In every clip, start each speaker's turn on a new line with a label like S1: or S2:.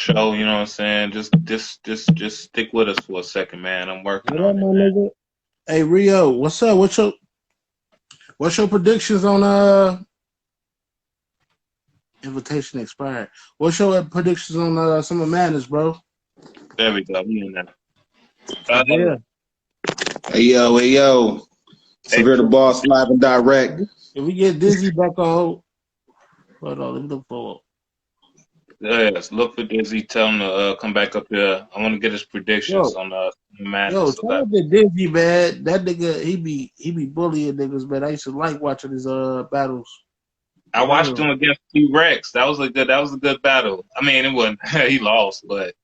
S1: show. You know what I'm saying? Just stick with us for a second, man. I'm working
S2: What up,
S1: on
S2: my
S1: it, man.
S2: nigga? Hey Rio, what's up? What's your predictions on invitation expired? What's your predictions on Summer Madness, bro?
S1: There we go. We in there.
S2: Yeah.
S3: Hey yo,
S1: Hey,
S3: Severe the Boss live and direct.
S2: If we get Dizzy back on, hold on, let me look for.
S1: yes, look for Dizzy. Tell him to come back up here. I want to get his predictions
S2: Yo,
S1: on
S2: yo,
S1: Madness
S2: shout
S1: 11.
S2: out to Dizzy, man. That nigga, he be bullying niggas, man. I used to like watching his battles.
S1: I
S2: For
S1: watched
S2: real.
S1: him against T-Rex. That was a good battle. I mean, it wasn't he lost, but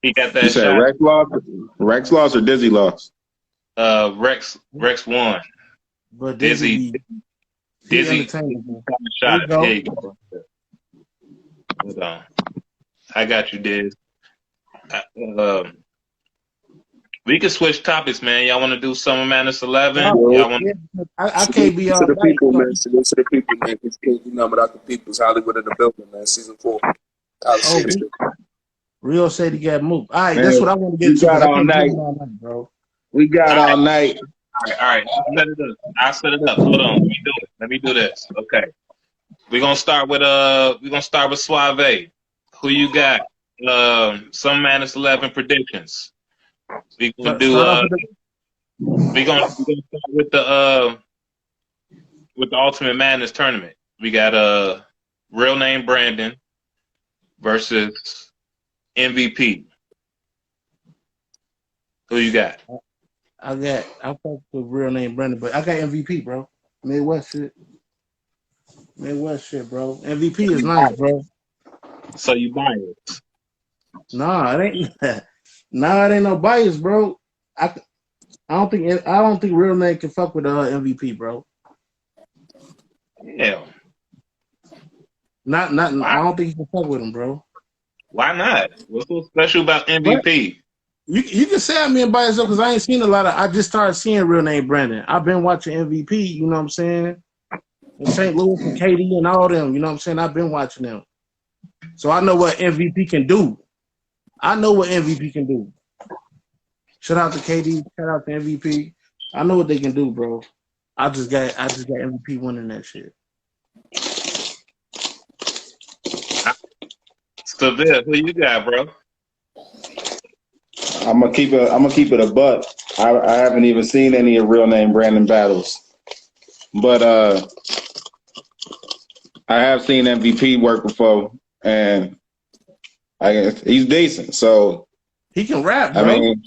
S1: he got
S3: You
S1: that
S3: said
S1: shot.
S3: Rex lost or Dizzy lost?
S1: Rex won.
S2: But Dizzy
S1: Dizzy
S2: he
S1: Dizzy
S2: entertaining, man.
S1: got a
S2: There
S1: shot
S2: you
S1: at. Here
S2: go.
S1: you go. Hold on. I got you, Diz. Um, we can switch topics, man. Y'all want to do Summer Madness 11?
S2: No,
S1: Y'all
S4: Yo,
S1: want?
S2: yeah, I
S4: salute
S2: can't be
S4: to
S2: all
S4: the
S2: night,
S4: people,
S2: so
S4: man. Salute to the people, man. It's can't do nothing without the people's Hollywood in the building, man. Season 4. I'll
S2: oh,
S4: say this.
S2: Rio said he got moved. All right, that's
S3: Man,
S2: what I want to get
S3: we
S2: into because
S3: got
S2: I
S3: all
S2: can't be
S3: night.
S2: all night, bro.
S3: We got
S1: All right,
S3: all night.
S1: all right. Set it up. I set it up. Hold on. Let me do it. Let me do this. Okay. We're gonna start with Suave. Who you got? Summer Madness 11 predictions. We gonna do
S2: Start off with the
S1: we gonna start with the Ultimate Madness tournament. We got real name Brandon versus MVP. Who you got?
S2: I fuck with real name Brandon, but I got MVP, bro. Midwest shit. Midwest shit, bro. MVP is nice, bro.
S1: So you biased.
S2: Nah, it ain't. Nah, it ain't no bias, bro. I, I don't think real name can fuck with MVP, bro.
S1: Yeah.
S2: Not.
S1: Why?
S2: I don't think he can fuck with him, bro.
S1: Why not? What's so special about
S2: But
S1: MVP?
S2: you can say I'm being biased though, because I ain't seen a lot of. I just started seeing real name Brandon. I've been watching MVP. You know what I'm saying? In St. Louis and KD and all them. You know what I'm saying? I've been watching them, so I know what MVP can do. I know what MVP can do. Shout out to KD. Shout out to MVP. I know what they can do, bro. I just got MVP winning that shit.
S1: Seville, who you got, bro?
S3: I'm gonna keep it a buck. I haven't even seen any of real name Brandon battles, but I have seen MVP work before, and I guess he's decent. So
S2: He can rap,
S3: I
S2: bro.
S3: mean,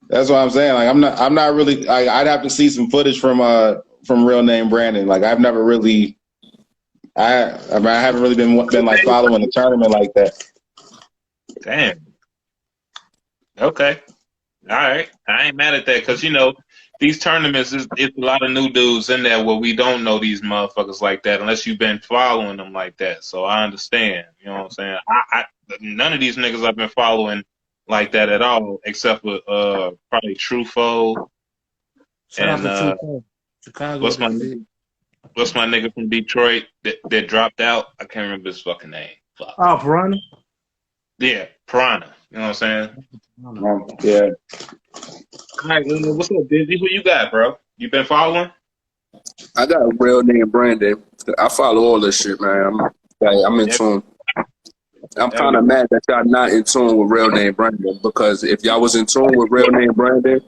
S3: that's what I'm saying. Like I'm not really. I'd have to see some footage from real name Brandon. Like I've never really. I mean, I haven't really been like following the tournament like that.
S1: Damn. Okay. All right. I ain't mad at that because, these tournaments, it's a lot of new dudes in there where we don't know these motherfuckers like that unless you've been following them like that. So I understand. You know what I'm saying? None of these niggas I've been following like that at all, except for probably Trufo
S2: Shout out
S1: and
S2: to True Form. Chicago.
S1: what's my nigga from Detroit that dropped out? I can't remember his fucking name. Fuck.
S2: Oh, Piranha.
S1: Yeah, Piranha. You know what I'm saying?
S3: Yeah,
S1: All right, what's up, Dizzy? Who you got, bro? You been following?
S4: I got a real name, Brandon. I follow all this shit, man. I'm in
S1: Yep.
S4: tune. I'm
S1: There
S4: kind
S1: we
S4: of
S1: go.
S4: mad that y'all not in tune with real name Brandon, because if y'all was in tune with real name Brandon,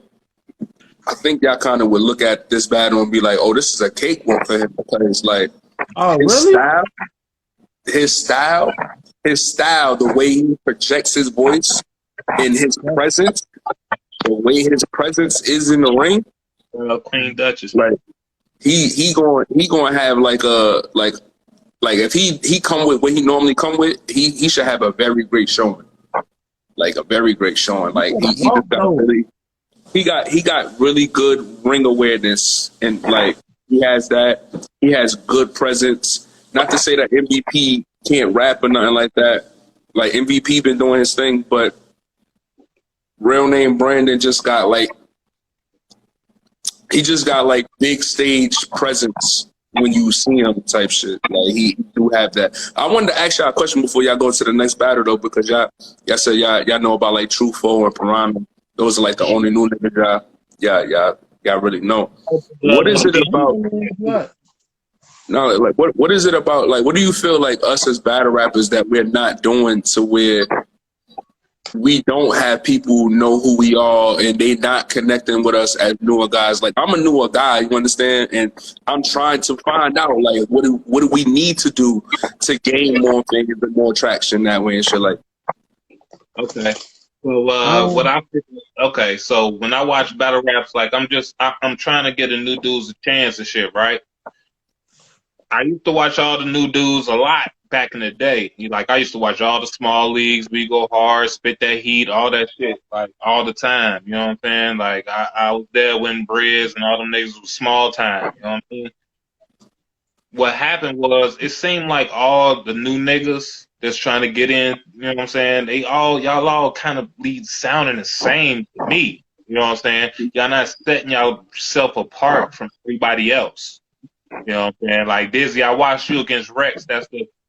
S4: I think y'all kind of would look at this battle and be like, "Oh, this is a cakewalk for him," because like
S2: Oh,
S4: his
S2: really?
S4: style, his style, his style, the way he projects his voice and his presence, the way his presence is in the ring,
S1: Queen Duchess.
S4: like he going to have like if he come with what he normally come with, he should have a very great showing, like a very great showing. Like he
S2: Walk
S4: just got
S2: though.
S4: really he got really good ring awareness, and like he has that. He has good presence. Not to say that MVP can't rap or nothing like that. Like MVP been doing his thing, but real name Brandon just got like he just got like big stage presence when you see him type shit. Like he do do have that. I wanted to ask y'all a question before y'all go to the next battle though, because y'all said y'all know about like Trufo and Piranha. Those are like the only new niggas y'all really know. What is it about?
S2: What?
S4: No, like what is it about? Like, what do you feel like us as battle rappers that we're not doing to where we don't have people know who we are and they not connecting with us as newer guys? Like, I'm a newer guy, you understand? And I'm trying to find out like what do we need to do to gain more fans and more traction that way and shit like.
S1: Okay. So so when I watch battle raps, like I'm trying to get a new dudes a chance and shit, right? I used to watch all the new dudes a lot back in the day. I used to watch all the small leagues, We Go Hard, Spit That Heat, all that shit, like all the time. You know what I'm saying? Like I was there when Briz and all them niggas was small time. You know what I mean? What happened was it seemed like all the new niggas that's trying to get in, you know what I'm saying? Y'all all kind of lead sounding the same to me. You know what I'm saying? Y'all not setting yourself apart from everybody else. You know what I'm saying? Like Dizzy, I watched you against Rex.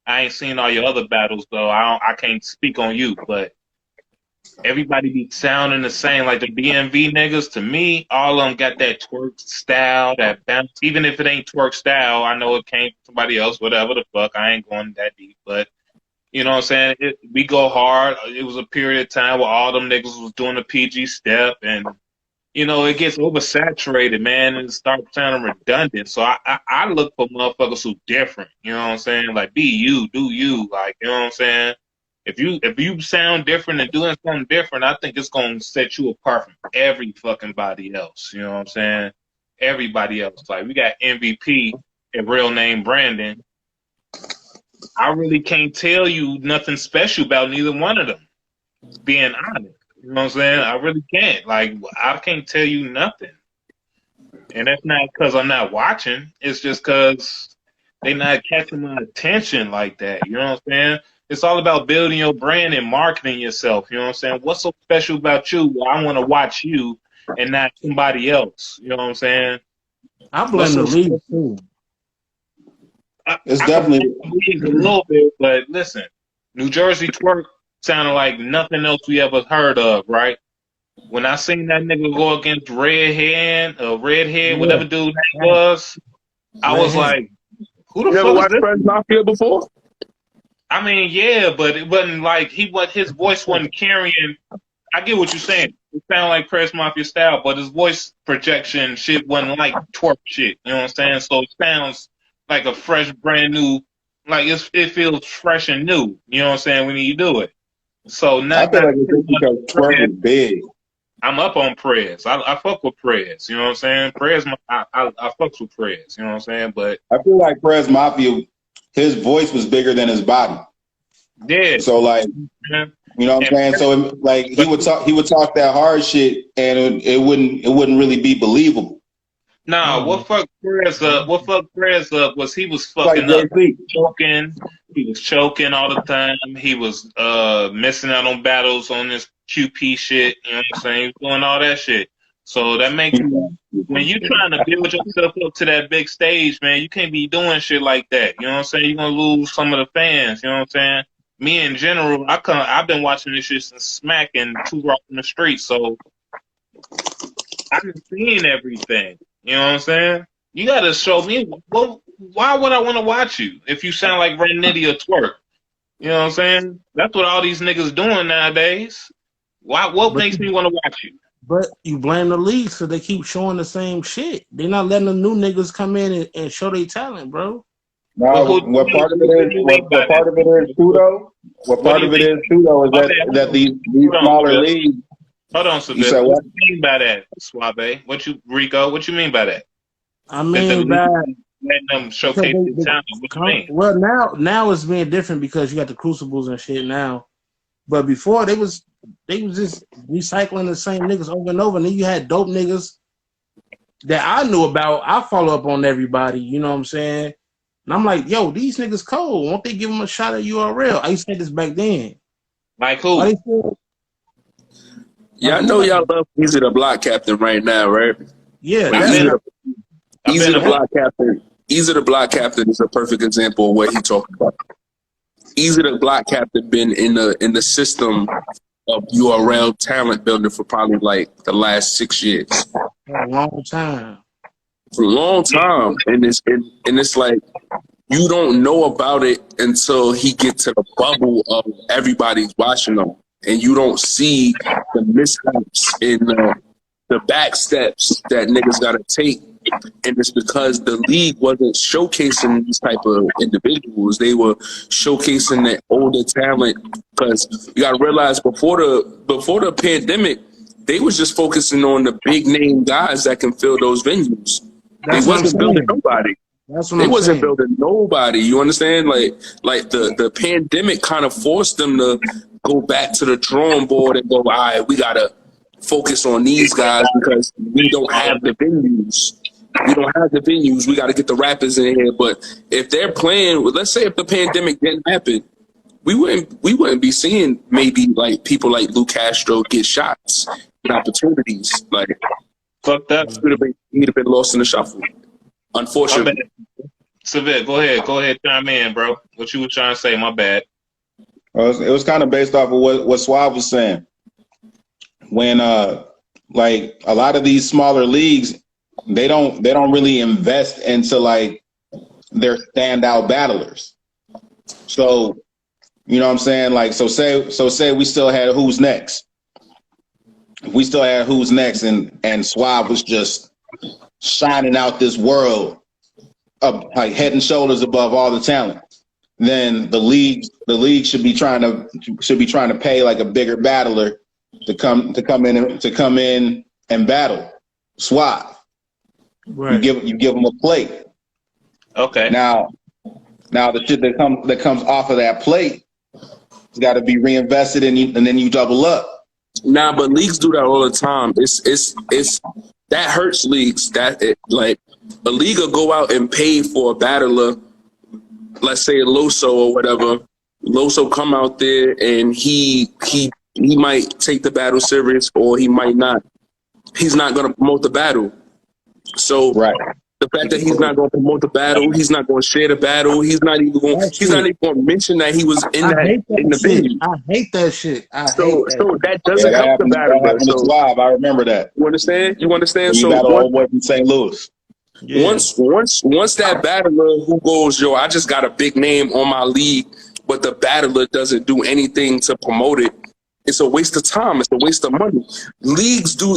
S1: I ain't seen all your other battles though. I can't speak on you, but everybody be sounding the same. Like the BMV niggas, to me, all of them got that twerk style, that bounce. Even if it ain't twerk style, I know it came from somebody else, whatever the fuck. I ain't going that deep, but you know what I'm saying? We Go Hard. It was a period of time where all them niggas was doing the PG step, and you know, it gets oversaturated, man, and it starts sounding redundant. So I look for motherfuckers who different. You know what I'm saying? Like, be you, do you. Like, you know what I'm saying? If you sound different and doing something different, I think it's gonna set you apart from every fucking body else. You know what I'm saying? Everybody else. Like, we got MVP and real name Brandon. I really can't tell you nothing special about neither one of them, being honest. You know what I'm saying? I really can't. Like, I can't tell you nothing. And that's not because I'm not watching. It's just because they not catching my attention like that. You know what I'm saying? It's all about building your brand and marketing yourself. You know what I'm saying? What's so special about you? Well, I want to watch you and not somebody else. You know what I'm saying?
S2: I blame the league too.
S3: It's
S1: I
S3: definitely
S1: can blame a little bit, but listen, New Jersey twerk sounded like nothing else we ever heard of, right? When I seen that nigga go against Redhead, whatever dude's name was, I was like, who the
S4: You ever
S1: fuck is
S4: watched
S1: this?
S4: Friends Mafia before?
S1: I mean, yeah, but it wasn't like his voice wasn't carrying. I get what you're saying. It sounded like Press Mafia style, but his voice projection shit wasn't like twerk shit. You know what I'm saying? So it sounds like a fresh, brand new, like it feels fresh and new. You know what I'm saying when you do it. So
S3: I
S1: not
S3: feel like it's just because twerk is big.
S1: I'm up on Prez. I fuck with Prez. You know what I'm saying? Prez, I fucks with Prez. You know what I'm saying? But
S3: I feel like Prez Mafia, his voice was bigger than his body.
S1: yeah,
S3: So like, you know what I'm saying? So like he would talk that hard shit, and it wouldn't really be believable.
S1: Nah, what fucked Prez up? What fucked Prez up was he was
S3: Like
S1: fucking up,
S3: JC.
S1: choking. He was choking all the time. He was missing out on battles on this QP shit. You know what I'm saying? He was doing all that shit. So that makes you when you trying to build yourself up to that big stage, man. You can't be doing shit like that. You know what I'm saying? You're gonna lose some of the fans. You know what I'm saying? Me in general, I've been watching this shit since Smack and Two Rock in the Street, so I've been seeing everything. You know what I'm saying? You gotta show me why would I want to watch you if you sound like Ren Nitty or Twerk? You know what I'm saying? That's what all these niggas doing nowadays. What makes me want to watch you?
S2: But you blame the league, so they keep showing the same shit. They're not letting the new niggas come in and show their talent, bro.
S3: No, what part of it is too though? What part of it is too though is that these smaller leagues.
S1: Hold on,
S3: You said
S1: Saville.
S3: what?
S1: What you mean by that, Suave? Rico? What you mean by that?
S2: I mean,
S1: Letting them showcase their talent. What you mean?
S2: well, now it's being different because you got the crucibles and shit now. But before they was just recycling the same niggas over and over. And then you had dope niggas that I knew about. I follow up on everybody. You know what I'm saying? And I'm like, yo, these niggas cold. Won't they give them a shot at URL? I used to say this back then.
S1: Like who?
S4: Yeah, I know y'all love Easy the Block Captain right now, right?
S2: Yeah,
S4: Easy the Block Captain. Easy the Block Captain is a perfect example of what he talking about. Easy the Block Captain been in the system of URL talent building for probably like the last 6 years.
S2: For a long time.
S4: For a long time. And it's like you don't know about it until he gets to the bubble of everybody's watching him. And you don't see the mishaps and the back steps that niggas gotta take. And it's because the league wasn't showcasing these type of individuals. They were showcasing that older talent. Because you gotta realize before the pandemic, they was just focusing on the big name guys that can fill those venues.
S2: That's
S4: They
S2: what I'm
S4: wasn't building
S2: saying.
S4: nobody.
S2: That's what
S4: They
S2: I'm
S4: wasn't
S2: saying.
S4: building nobody. You understand? Like the pandemic kind of forced them to go back to the drawing board and go, all right, we gotta focus on these guys because we don't have the venues. We don't have the venues. We got to get the rappers in here. But if they're playing, let's say if the pandemic didn't happen, we wouldn't be seeing maybe like people like Lou Castro get shots and opportunities. Like
S1: Fuck that.
S4: he'd have been lost in the shuffle.
S1: My
S4: Unfortunately.
S1: bad. Savit, go ahead, chime in, bro. What you were trying to say? My bad.
S3: It was kind of based off of what Suave was saying. When like a lot of these smaller leagues, they don't really invest into like their standout battlers. So you know what I'm saying? Like say we still had Who's Next. If we still had Who's Next and Suave was just shining out this world of like head and shoulders above all the talent, then the league should be trying to pay like a bigger battler to come in and battle Suave.
S2: Right.
S3: You give them a plate.
S1: Okay.
S3: Now the shit that comes off of that plate has got to be reinvested and then you double up.
S4: Nah, but leagues do that all the time. It's that hurts leagues. Like a league will go out and pay for a battler, let's say Loso or whatever. Loso come out there and he might take the battle serious or he might not. He's not gonna promote the battle. So
S3: Right.
S4: the fact that he's not going to promote the battle, he's not going to share the battle, he's not even going to mention that he was in the venue.
S2: I hate that shit.
S4: So that doesn't help the battle.
S3: That happened to Suave. I remember that.
S4: You understand?
S3: We battled old boy from St. Louis.
S2: Yeah.
S4: Once that battler who goes, yo, I just got a big name on my league, but the battler doesn't do anything to promote it, it's a waste of time. It's a waste of money.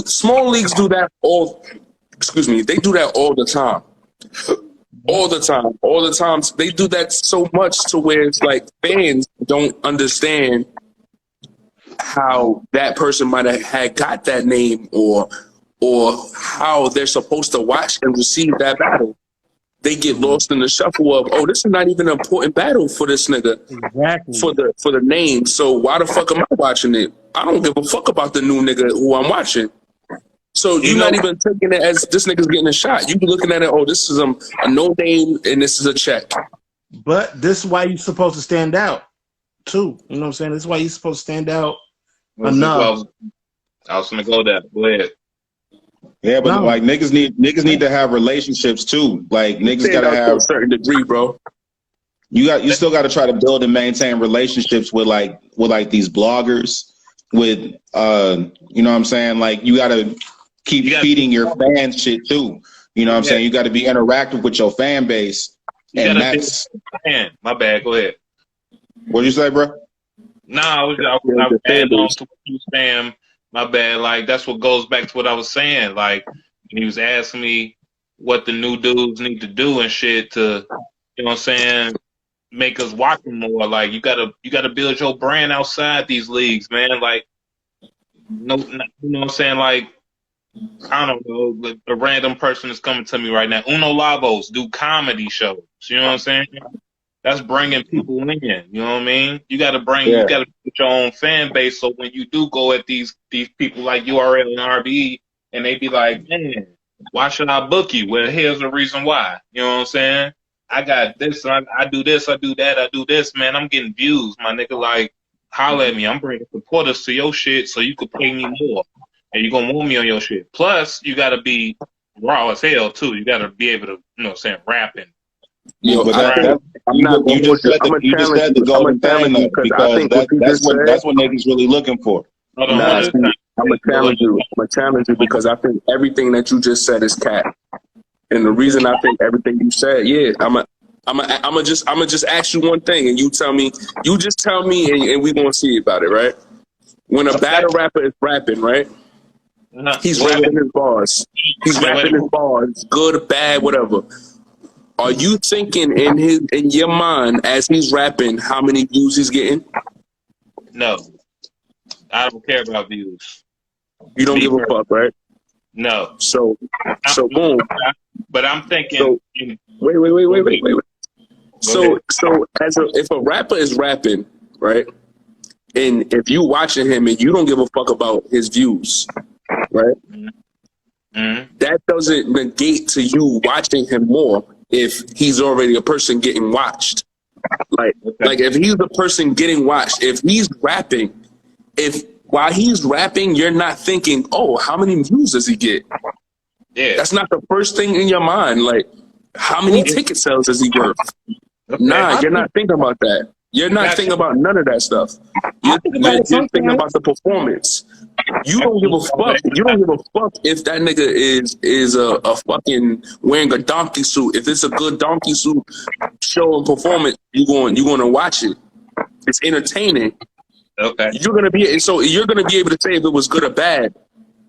S4: Small leagues do that they do that all the time. All the time. They do that so much to where it's like fans don't understand how that person might have had got that name or how they're supposed to watch and receive that battle. They get lost in the shuffle of, oh, this is not even an important battle for this nigga.
S2: Exactly.
S4: For the name. So why the fuck am I watching it? I don't give a fuck about the new nigga who I'm watching. So you're not even taking it as this nigga's getting a shot. You be looking at it, oh, this is a no name and this is a check.
S2: But this is why you're supposed to stand out, too. You know what I'm saying? This is why you're supposed to stand out enough.
S1: I was gonna go there. Go ahead.
S3: Yeah, but like niggas need to have relationships too. Like niggas gotta have
S4: to a certain degree, bro.
S3: You still gotta try to build and maintain relationships with these bloggers, with you know what I'm saying? Like you gotta keep feeding your fans shit too. You know what I'm saying? You gotta be interactive with your fan base. And that's
S1: my bad, go ahead.
S3: What'd you say, bro?
S1: Nah, I was adding on to what you were saying. My bad. Like, that's what goes back to what I was saying. Like, he was asking me what the new dudes need to do and shit to, you know what I'm saying, make us watch them more. Like, you gotta build your brand outside these leagues, man. Like, no, you know what I'm saying? Like, I don't know, a random person is coming to me right now. Uno Lavos do comedy shows. You know what I'm saying? That's bringing people in. You know what I mean? You got to put your own fan base. So when you do go at these people like URL and RBE, and they be like, man, why should I book you? Well, here's the reason why. You know what I'm saying? I got this. I do this. I do that. I do this. Man, I'm getting views. My nigga, like, holler at me. I'm bringing supporters to your shit so you could pay me more. And you're going to want me on your shit. Plus, you got to be raw as hell, too. You got to be able to, you know what I'm saying, rap and
S3: But
S4: I think I'm not going
S3: you just
S4: to.
S3: said
S4: I'm gonna
S3: you just
S4: challenge
S3: said the
S4: you. I'm gonna
S3: golden thing
S4: challenge you
S3: though,
S4: because I
S3: because
S4: think what you just said.
S3: that's what niggas really looking for.
S1: Hold on, one
S4: Nah,
S1: at a
S4: see,
S1: time.
S4: I'm gonna challenge you. I'm gonna challenge you because I think everything that you just said is cat. And the reason I think everything you said, yeah, I'm gonna just ask you one thing, and you tell me. You just tell me, and we gonna see about it, right? When a
S1: Okay.
S4: battle rapper is rapping, right? He's rapping his bars. He's
S1: Wait a
S4: rapping his
S1: minute.
S4: bars, good, bad, whatever. Are you thinking in your mind as he's rapping how many views he's getting?
S1: No, I don't care about views.
S4: You don't
S1: Me
S4: give a
S1: personally,
S4: fuck, right?
S1: no.
S4: So
S1: I,
S4: boom.
S1: but I'm thinking.
S4: So wait.
S1: Go ahead. Go ahead.
S4: So if a rapper is rapping, right? And if you watching him and you don't give a fuck about his views, right?
S1: Mm-hmm.
S4: That doesn't negate to you watching him more if he's already a person getting watched.
S1: Okay.
S4: Like if he's the person getting watched, if he's rapping, if while he's rapping, you're not thinking, oh, how many views does he get?
S1: Yeah.
S4: That's not the first thing in your mind. Like, how many ticket sales is he worth?
S1: Okay.
S4: Nah,
S2: I
S4: you're
S2: think
S4: not thinking about that. You're not
S1: Gotcha.
S4: thinking about none of that stuff.
S2: I think about it
S4: You're thinking about
S2: sometimes.
S4: the performance. You don't give a fuck. You don't give a fuck if that nigga is a fucking wearing a donkey suit. If it's a good donkey suit show and performance, you going to watch it. It's entertaining.
S1: Okay.
S4: You're gonna be able to say if it was good or bad,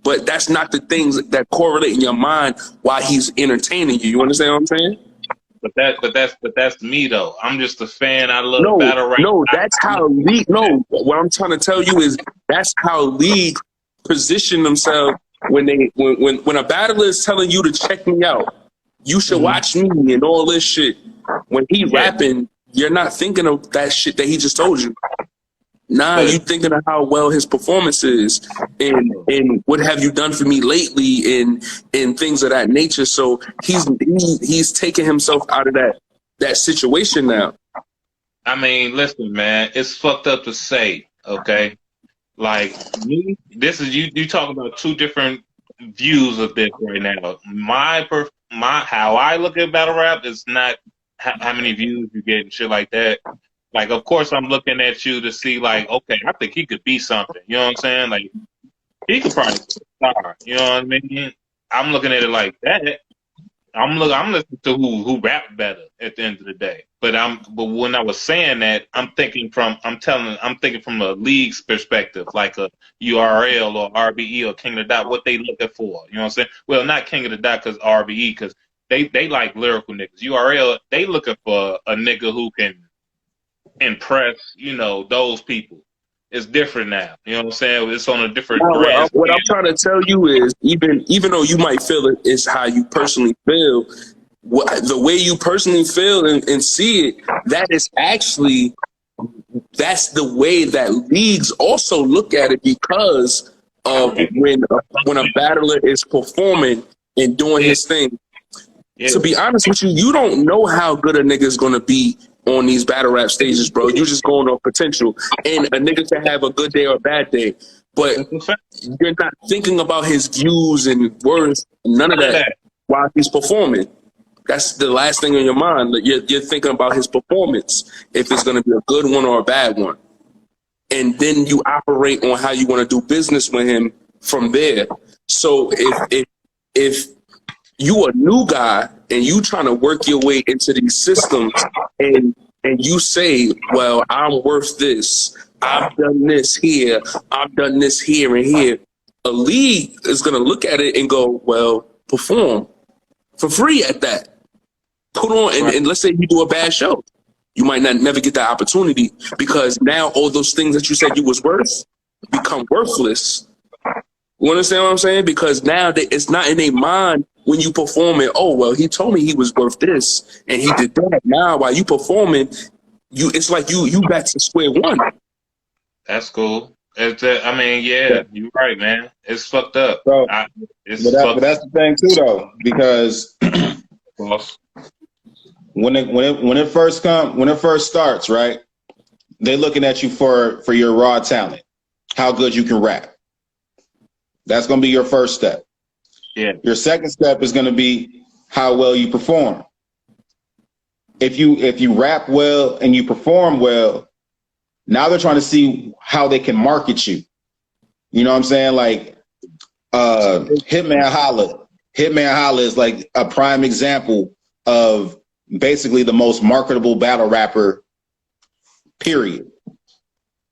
S4: but that's not the things that correlate in your mind while he's entertaining you. You understand what I'm saying?
S1: But that's me though. I'm just a fan. I love
S4: No,
S1: battle rap.
S4: no, that's how league. No, what I'm trying to tell you is that's how league position themselves when a battler is telling you to check me out, you should watch me and all this shit. When he
S1: Yeah.
S4: rapping, you're not thinking of that shit that he just told you. Nah,
S1: But
S4: you thinking of how well his performance is and what have you done for me lately and things of that nature. So he's taking himself out of that situation now.
S1: I mean, listen, man, it's fucked up to say, okay? Like me, this is you talk about two different views of this right now. My how I look at battle rap is not how many views you get and shit like that. Like, of course, I'm looking at you to see, like, okay, I think he could be something. You know what I'm saying? Like, he could probably be a star. You know what I mean? I'm looking at it like that. I'm listening to who rap better at the end of the day. But when I was saying that, I'm thinking from a league's perspective, like a URL or RBE or King of the Dot, what they looking for. You know what I'm saying? Well, not King of the Dot because RBE, because they like lyrical niggas. URL, they looking for a nigga who can impress, those people. It's different now. You know what I'm saying? It's on a different
S4: Now,
S1: grand
S4: what I'm
S1: scale.
S4: trying to tell you is even though you might feel it is how you personally feel, the way you personally feel and see it, that's the way that leagues also look at it because of when a battler is performing and doing
S1: Yeah,
S4: his thing.
S1: yeah.
S4: To be honest with you, you don't know how good a nigga is gonna be on these battle rap stages, bro. You're just going off potential, and a nigga can have a good day or a bad day, but
S1: That's a fact.
S4: you're not thinking about his views and words, none of
S1: None of
S4: that
S1: that.
S4: while he's performing. That's the last thing in your mind. Like, you're thinking about his performance, if it's going to be a good one or a bad one. And then you operate on how you want to do business with him from there. So if you a new guy and you trying to work your way into these systems and you say, well, I'm worth this. I've done this here. I've done this here and here. A league is going to look at it and go, well, perform for free at that. Put on, and let's say you do a bad show. You might not never get that opportunity because now all those things that you said you was worth become worthless. You understand what I'm saying? Because now it's not in their mind when you performing. Oh, well, he told me he was worth this and he did that. Now while you performing, it's like you back to square one.
S1: That's cool. I mean, yeah, you're right, man. It's fucked up.
S3: So,
S1: It's
S3: but
S1: fucked
S3: that's the thing too, though, because
S1: up.
S3: when it first starts, right? They're looking at you for your raw talent, how good you can rap. That's going to be your first step.
S1: Yeah.
S3: Your second step is going to be how well you perform. if you rap well and you perform well, now they're trying to see how they can market you. You know what I'm saying? Like Hitman Holla. Hitman Holla is like a prime example of basically the most marketable battle rapper, period.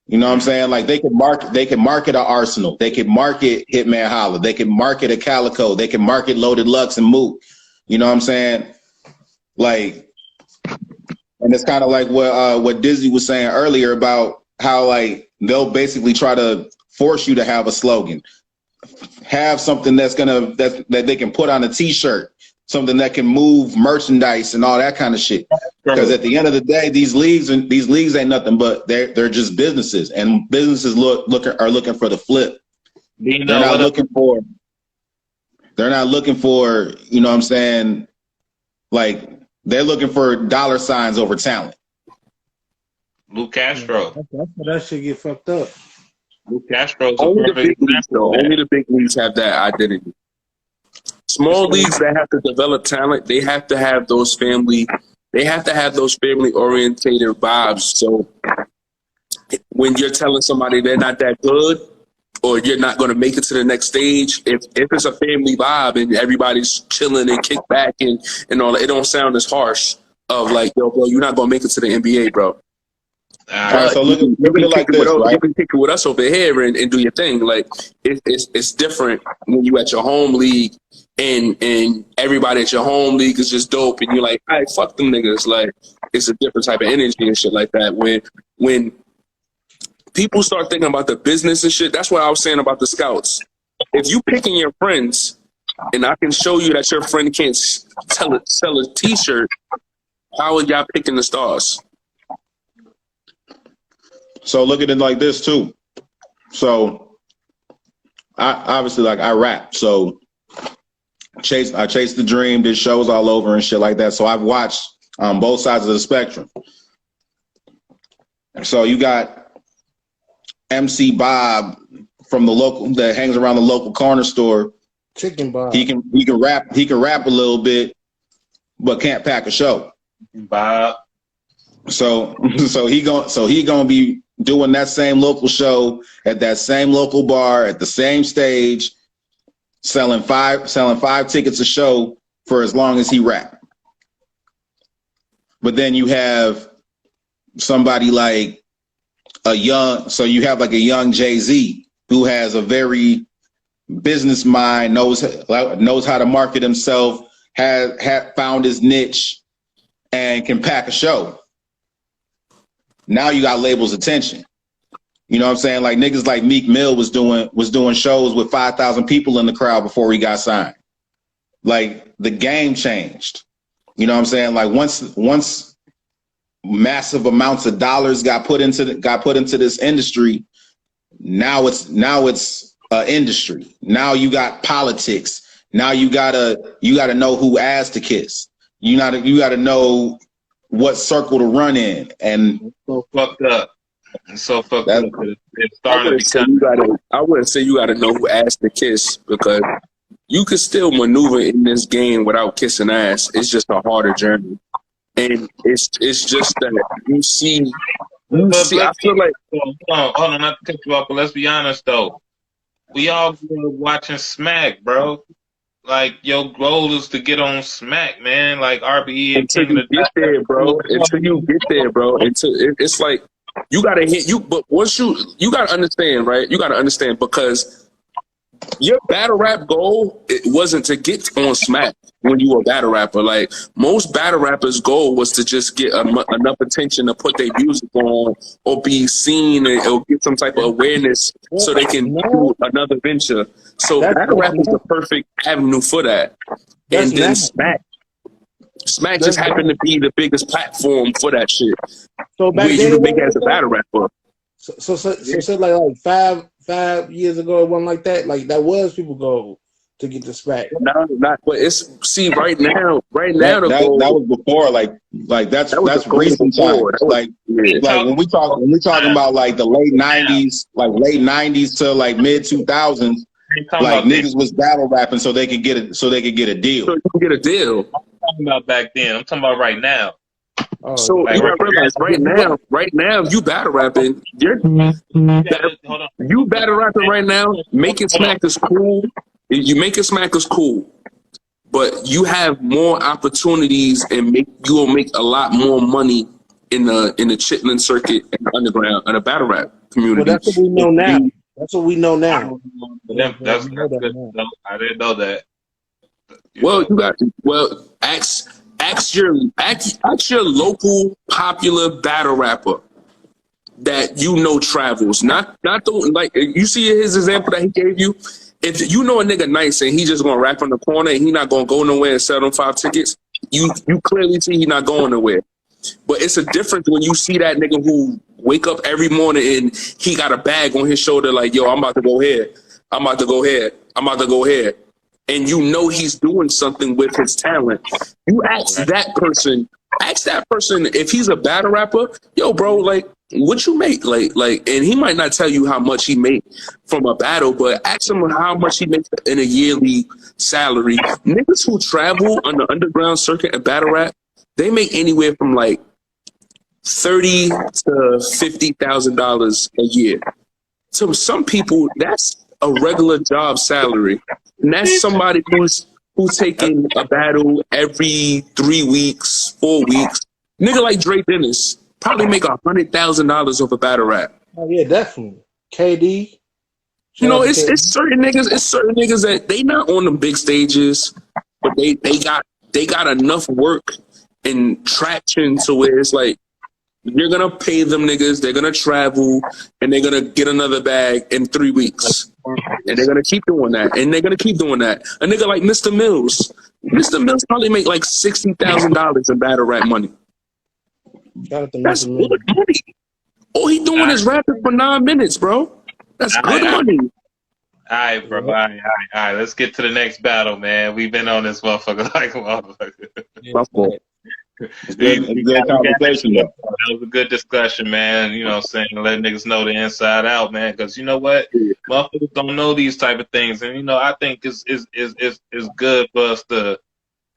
S3: You know what I'm saying? Like they can market an Arsenal, they can market Hitman Holla, they can market a Calico, they can market Loaded Lux and Moot. You know what I'm saying? Like, and it's kind of like what Dizzy was saying earlier about how like they'll basically try to force you to have a slogan, have something that they can put on a T-shirt, something that can move merchandise and all that kind of shit. Because at the end of the day, these leagues ain't nothing but they're just businesses, and businesses are looking for the flip. They're not looking for, you know what I'm saying? Like they're looking for dollar signs over talent.
S1: Luke Castro.
S2: That's where that shit get fucked up.
S1: Luke Castro's
S4: Only the big leagues, though. Only the big leagues have that identity. Small leagues that have to develop talent, they have to have those family orientated vibes. So when you're telling somebody they're not that good or you're not going to make it to the next stage, if it's a family vibe and everybody's chilling and kick back and all, it don't sound as harsh of like, yo, bro, you're not going to make it to the NBA, bro.
S3: All right, so look at it like this, right?
S4: You can kick it with us over here and do your thing. Like it's different when you at your home league and everybody at your home league is just dope and you're like, all right, fuck them niggas. Like it's a different type of energy and shit like that. When people start thinking about the business and shit, that's what I was saying about the scouts. If you picking your friends and I can show you that your friend can't sell a T-shirt, how are y'all picking the stars?
S3: So look at it like this too. So I obviously like I rap. So I chased the dream, did shows all over and shit like that. So I've watched both sides of the spectrum. So you got MC Bob from the local that hangs around the local corner store.
S2: Chicken Bob.
S3: He can rap a little bit, but can't pack a show.
S1: Bob.
S3: So he gonna be doing that same local show at that same local bar at the same stage, selling five tickets a show for as long as he rap. But then you have somebody like a young Jay-Z who has a very business mind, knows how to market himself, has found his niche, and can pack a show. Now you got labels' attention. You know what I'm saying? Like niggas like Meek Mill was doing shows with 5,000 people in the crowd before he got signed. Like the game changed. You know what I'm saying? Like once massive amounts of dollars got put into this industry, now it's industry. Now you got politics. Now you gotta know who ass to kiss. You gotta know what circle to run in, and
S1: it's so fucked up. It's so fucked up. It's starting to become.
S4: I wouldn't say you gotta know who ass to kiss because you could still maneuver in this game without kissing ass. It's just a harder journey, and it's just that you see. I feel like
S1: hold on, not to cut you off, but let's be honest though. We all grew up watching Smack, bro. Like your goal is to get on Smack, man. Like RBE and
S4: until you get there, bro. It's like you gotta hit you, but once you gotta understand, right? You gotta understand because your battle rap goal, it wasn't to get on Smack when you were a battle rapper. Like most battle rappers' goal was to just get enough attention to put their music on or be seen or get some type of awareness so they can do another venture. So battle rap is the perfect avenue for that. And then Smack just happened to be the biggest platform for that shit.
S2: So back
S4: where
S2: then,
S4: you can make as a battle rapper.
S2: So like 5 years ago, it wasn't like that. Like that was people goal to get the Smack.
S4: No, not. But it's right now.
S3: That was before. Like that's recent times. Like when we talking about like the late '90s to like mid 2000s. Like niggas was battle rapping so they could get a deal.
S4: So you can get a deal.
S1: I'm talking about back then. I'm talking about right now.
S2: Oh
S4: So
S1: Like
S4: you
S2: yeah.
S4: gotta realize right now, you battle rapping. You battle rapping right now. Making
S1: hold on.
S4: smack is cool. You making smack is cool, but you have more opportunities and you will make a lot more money in the chitlin circuit and the underground and the battle rap
S2: Well,
S4: community.
S2: that's what we
S4: If
S2: know now.
S4: you
S2: That's what we know
S1: I
S2: now.
S1: don't know for
S2: You know what
S1: them.
S2: I'm saying?
S1: That's
S2: We know that
S1: good.
S2: now.
S1: No, I didn't know that. You
S4: Well,
S1: know.
S4: ask your local popular battle rapper that you know travels. Not the like you see his example that he gave you. If you know a nigga nice and he just gonna rap on the corner and he not gonna go nowhere and sell them 5 tickets, you clearly see he not going nowhere. But it's a difference when you see that nigga who wake up every morning and he got a bag on his shoulder like, yo, I'm about to go here. I'm about to go here. I'm about to go here. And you know he's doing something with his talent. You ask that person if he's a battle rapper, yo, bro, like, what you make? Like, and he might not tell you how much he made from a battle, but ask him how much he makes in a yearly salary. Niggas who travel on the underground circuit and battle rap, they make anywhere from like $30,000 to $50,000 a year. To some people, that's a regular job salary, and that's somebody who's taking a battle every 3 weeks, 4 weeks. Nigga like Drake Dennis probably make $100,000 off a battle rap.
S2: Oh yeah, definitely. KD.
S4: You
S2: Shout
S4: know,
S2: out to
S4: it's
S2: KD.
S4: it's certain niggas that they not on the big stages, but they got enough work and traction to where it's like you're gonna pay them niggas, they're gonna travel, and they're gonna get another bag in 3 weeks. And they're gonna keep doing that. And they're gonna keep doing that. A nigga like Mr. Mills. Mr. Mills probably make like $60,000 in battle rap money.
S2: Shout out to
S4: That's
S2: Mr. Miller.
S4: good money. All he doing is rapping for 9 minutes, bro. That's
S1: All
S4: good
S1: right,
S4: money.
S1: all right, bro. All right. Let's get to the next battle, man. We've been on this motherfucker like a motherfucker.
S4: My fault.
S3: It's good conversation though.
S1: That was a good discussion, man. You know what I'm saying? Let niggas know the inside out, man. Because you know what? Motherfuckers don't know these type of things. And, you know, I think it's good for us to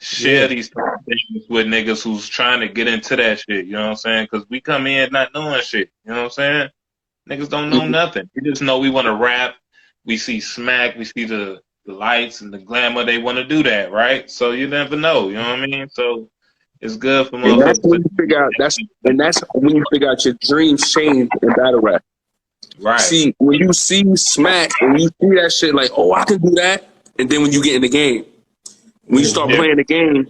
S1: share these type of things with niggas who's trying to get into that shit. You know what I'm saying? Because we come in not knowing shit. You know what I'm saying? Niggas don't know nothing. We just know we want to rap. We see smack. We see the lights and the glamour. They want to do that, right? So you never know. You know what I mean? So it's good for
S4: And that's
S1: motherfuckers
S4: when you figure out that's when you figure out your dreams change in battle rap.
S1: right.
S4: See, when you see smack and you see that shit like, oh, I can do that, and then when you get in the game, when you start playing the game,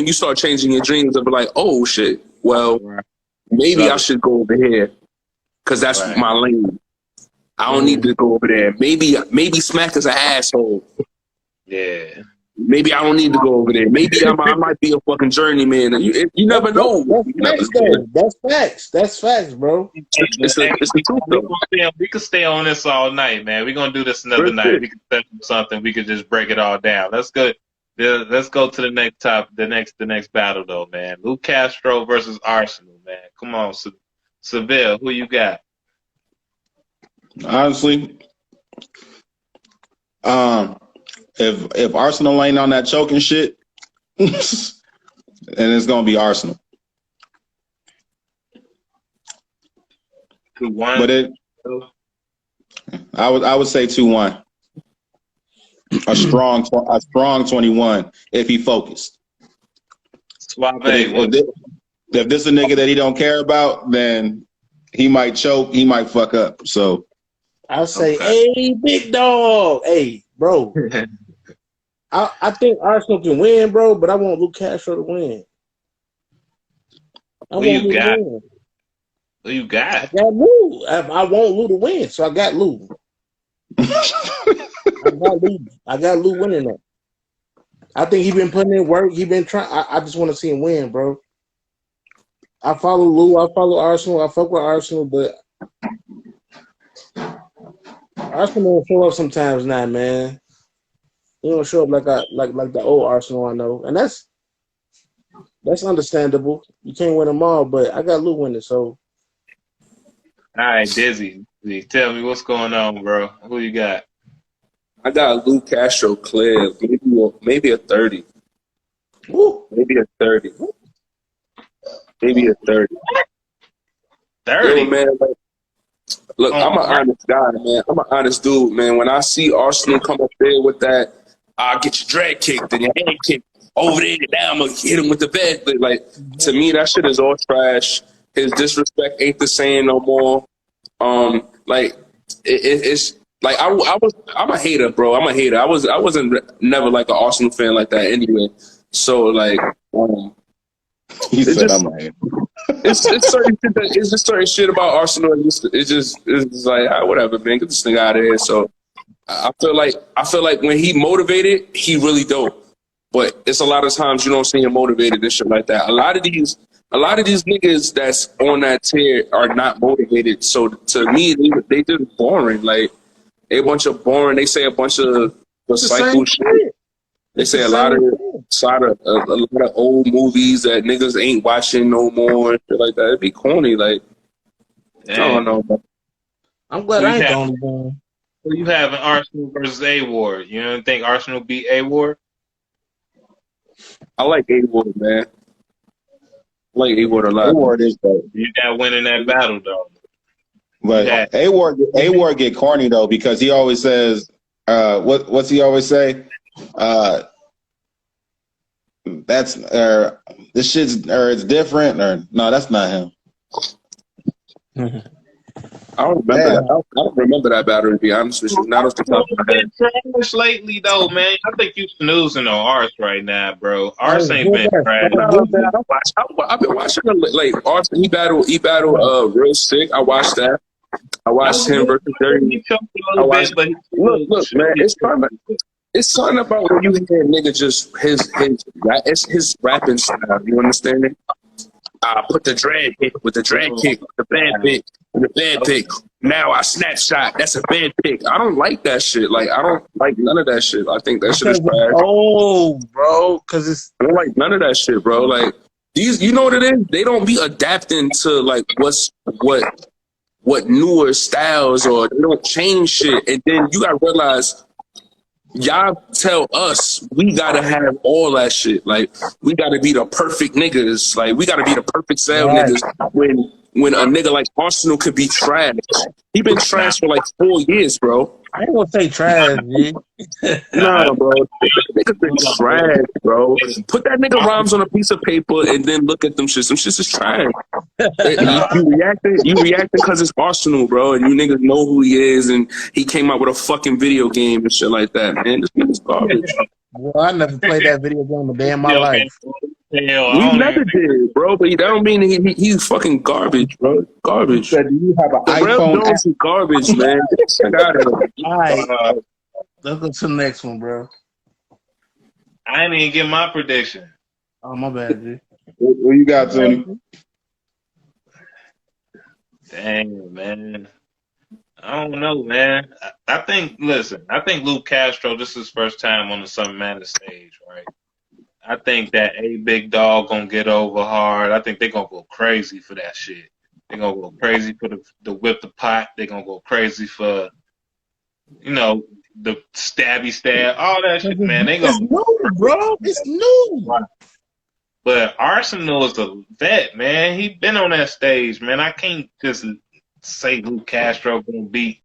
S4: you start changing your dreams and be like, oh shit, well,
S1: Right.
S4: maybe
S1: Love
S4: I
S1: it.
S4: should go over here because that's
S1: Right.
S4: my lane. I don't need to go over there. Maybe Smack is an asshole.
S1: Yeah.
S4: Maybe I don't need to go over there. Maybe I might be a fucking journeyman. You never know.
S2: That's facts, though. That's facts. That's facts, bro.
S4: It's the truth though.
S1: We could stay on this all night, man. We're gonna do this another
S4: Real
S1: night.
S4: shit.
S1: We could set up something. We could just break it all down. Let's go. Let's go to the next the next battle though, man. Lou Castro versus Arsenal, man. Come on, Seville, who you got?
S3: Honestly, if Arsenal ain't on that choking shit, then it's gonna be Arsenal.
S1: 2-1.
S3: But I would say 2-1. A strong 21 if he focused.
S1: Suave.
S3: If this a nigga that he don't care about, then he might choke, he might fuck up. So
S2: I'll say, hey, big dog. Hey, bro. I think Arsenal can win, bro, but I want Luke Castro to win.
S1: Who you got? Who you got?
S2: I got Lou. I want Lou to win, so I got Lou. I got Lou winning that. I think he been putting in work. He been trying. I just want to see him win, bro. I follow Lou. I follow Arsenal. I fuck with Arsenal, but Arsenal don't show up sometimes now, man. He don't show up like the old Arsenal I know, and that's understandable. You can't win them all, but I got Lou winning, so.
S1: All right, Dizzy. Tell me what's going on, bro. Who you got?
S4: I got Lou Castro clear. Maybe a 30.
S2: Woo.
S4: Maybe a 30. maybe a 30.
S1: 30.
S4: Yo, man, like, look, I'm an
S1: Oh,
S4: honest guy, man. I'm an honest dude, man. When I see Arsenal come up there with that, I'll get your drag kicked and your head kicked over there. Now I'm gonna hit him with the bed. But like to me, that shit is all trash. His disrespect ain't the same no more. Like it's like I'm a hater, bro. I'm a hater. I wasn't never like an Arsenal fan like that anyway. So like,
S3: He
S4: it's
S3: said,
S4: just
S3: "I'm like,
S4: it's certain shit it's just certain shit about Arsenal. It's just like whatever, man. Get this thing out of here. So I feel like when he motivated, he really dope. But it's a lot of times you don't see him motivated and shit like that. A lot of these niggas that's on that tier are not motivated. So to me, they just boring. Like they a bunch of boring. They say a bunch of
S2: It's the same
S4: recycled shit.
S2: shit.
S4: They
S2: It's the
S4: say a lot
S2: same
S4: of
S2: shit.
S4: a lot of old movies that niggas ain't watching no more and shit like that. It'd be corny. Like I don't
S1: dang.
S4: know. Man.
S2: I'm
S1: So
S2: glad I
S1: you
S2: ain't the
S1: have
S2: only one.
S1: an Arsenal versus A Ward. You don't think Arsenal beat A Ward?
S4: I like A Ward, man. I like A Ward a lot.
S3: A-Ward is dope.
S1: You got winning that battle though.
S3: But
S1: Yeah.
S3: A-Ward get corny though because he always says, what's he always say? That's this shit's it's different or no, that's not him.
S4: I don't remember
S3: Damn.
S4: that. I don't remember that battle, to be honest with you. Not off the top of my head.
S1: Been trash lately though, man. I think you snoozing on Ars right now, bro. Ars
S2: Hey,
S1: ain't
S2: who
S1: been
S2: that?
S1: trash.
S4: No, man, I've been watching him, like Arthur. He battled real sick. I watched that. I watched him versus
S1: He
S4: Dirty.
S1: choked a
S4: I
S1: little bit,
S4: watched.
S1: but he
S4: Look, man. It's something about when you hear a nigga just it's his rapping style. You understand? I put the drag pick with the drag kick, with the bad pick, with the bad pick. Now I snapshot. That's a bad pick. I don't like that shit. Like I don't like none of that shit. I think that shit is trash.
S2: Oh, bro, because it's
S4: I don't like none of that shit, bro. Like these, you know what it is? They don't be adapting to like what newer styles, or they don't change shit. And then you gotta realize, y'all tell us we gotta have all that shit. Like we gotta be the perfect niggas. Like we gotta be the perfect sound
S2: right.
S4: niggas. When a nigga like Arsenal could be trash. He been trash for like 4 years, bro.
S2: I ain't gonna say trash, G.
S4: Nah, bro. Niggas been trash, bro. Put that nigga rhymes on a piece of paper and then look at them shits. Them shits is trash. You reacting because it's Arsenal, bro, and you niggas know who he is, and he came out with a fucking video game and shit like that, man. This nigga's garbage.
S2: Well, I never played that video game a day in my
S1: Yo,
S2: life.
S1: hell, I
S4: We
S1: don't
S4: never
S1: even
S4: did, bro, but that don't mean he's fucking garbage, bro. Garbage.
S3: Said, do you have an
S4: Terrell
S3: iPhone?
S4: Jones is garbage, man. Get the fuck out of here.
S2: All right, let's go to the next one, bro.
S1: I ain't even get my prediction.
S2: Oh, my bad, G.
S3: What you got, Tony?
S1: Dang, man. I don't know, man. I think Luke Castro, this is his first time on the Something Matters stage, right? I think that A Big Dog gonna get over hard. I think they're gonna go crazy for that shit. They're gonna go crazy for the whip the pot. They're gonna go crazy for, the stabby stab, all that shit, man. They
S2: It's
S1: gonna.
S2: new, bro. It's new.
S1: But Arsenal is a vet, man. He been on that stage, man. I can't just say Luke Castro gonna beat